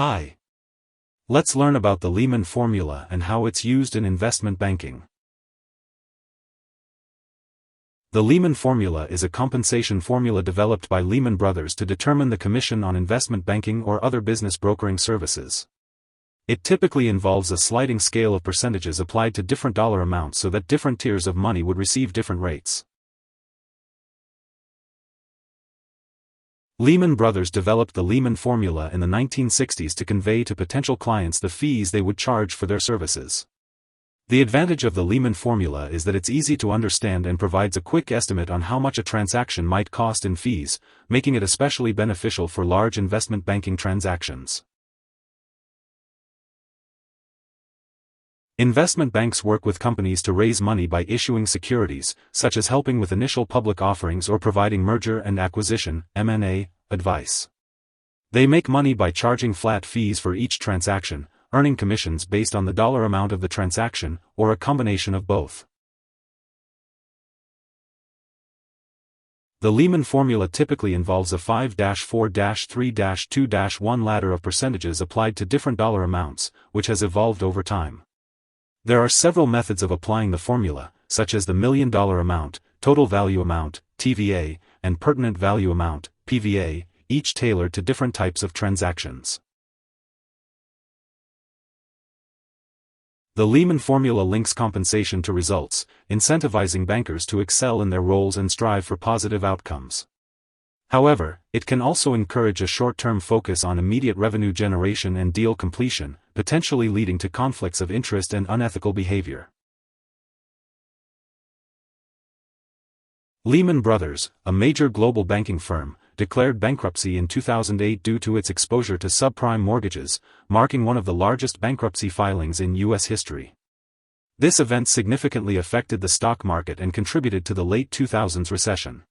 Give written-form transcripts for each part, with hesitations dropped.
Hi. Let's learn about the Lehman Formula and how it's used in investment banking. The Lehman Formula is a compensation formula developed by Lehman Brothers to determine the commission on investment banking or other business brokering services. It typically involves a sliding scale of percentages applied to different dollar amounts so that different tiers of money would receive different rates. Lehman Brothers developed the Lehman Formula in the 1960s to convey to potential clients the fees they would charge for their services. The advantage of the Lehman Formula is that it's easy to understand and provides a quick estimate on how much a transaction might cost in fees, making it especially beneficial for large investment banking transactions. Investment banks work with companies to raise money by issuing securities, such as helping with initial public offerings or providing merger and acquisition (M&A) advice. They make money by charging flat fees for each transaction, earning commissions based on the dollar amount of the transaction, or a combination of both. The Lehman Formula typically involves a 5-4-3-2-1 ladder of percentages applied to different dollar amounts, which has evolved over time. There are several methods of applying the formula, such as the $1 million amount, total value amount, TVA, and pertinent value amount, PVA, each tailored to different types of transactions. The Lehman Formula links compensation to results, incentivizing bankers to excel in their roles and strive for positive outcomes. However, it can also encourage a short-term focus on immediate revenue generation and deal completion, potentially leading to conflicts of interest and unethical behavior. Lehman Brothers, a major global banking firm, declared bankruptcy in 2008 due to its exposure to subprime mortgages, marking one of the largest bankruptcy filings in U.S. history. This event significantly affected the stock market and contributed to the late 2000s recession.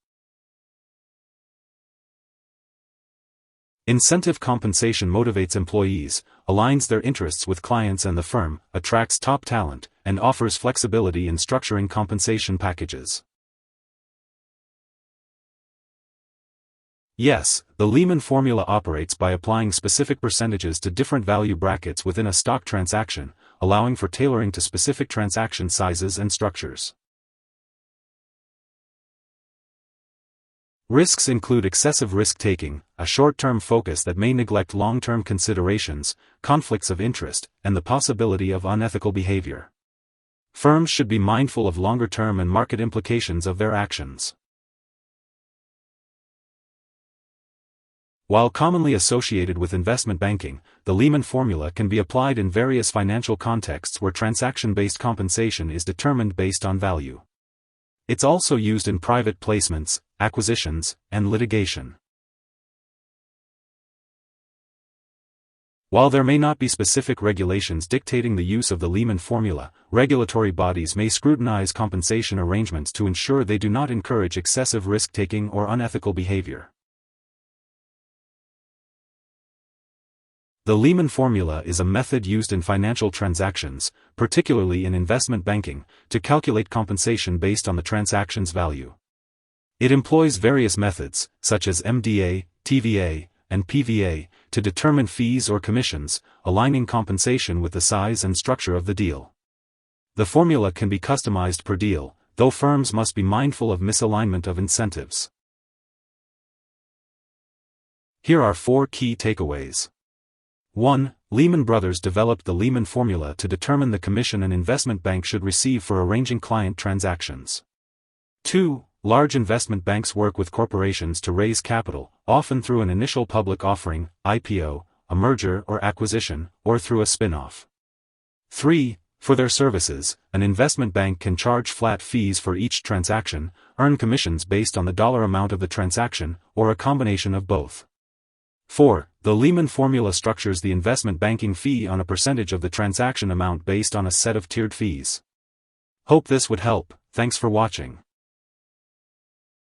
Incentive compensation motivates employees, aligns their interests with clients and the firm, attracts top talent, and offers flexibility in structuring compensation packages. Yes, the Lehman Formula operates by applying specific percentages to different value brackets within a stock transaction, allowing for tailoring to specific transaction sizes and structures. Risks include excessive risk-taking, a short-term focus that may neglect long-term considerations, conflicts of interest, and the possibility of unethical behavior. Firms should be mindful of longer-term and market implications of their actions. While commonly associated with investment banking, the Lehman Formula can be applied in various financial contexts where transaction-based compensation is determined based on value. It's also used in private placements, acquisitions, and litigation. While there may not be specific regulations dictating the use of the Lehman Formula, regulatory bodies may scrutinize compensation arrangements to ensure they do not encourage excessive risk-taking or unethical behavior. The Lehman Formula is a method used in financial transactions, particularly in investment banking, to calculate compensation based on the transaction's value. It employs various methods, such as MDA, TVA, and PVA, to determine fees or commissions, aligning compensation with the size and structure of the deal. The formula can be customized per deal, though firms must be mindful of misalignment of incentives. Here are 4 key takeaways. 1. Lehman Brothers developed the Lehman Formula to determine the commission an investment bank should receive for arranging client transactions. 2. Large investment banks work with corporations to raise capital, often through an initial public offering, IPO, a merger or acquisition, or through a spin-off. 3. For their services, an investment bank can charge flat fees for each transaction, earn commissions based on the dollar amount of the transaction, or a combination of both. 4. The Lehman Formula structures the investment banking fee on a percentage of the transaction amount based on a set of tiered fees. Hope this would help. Thanks for watching.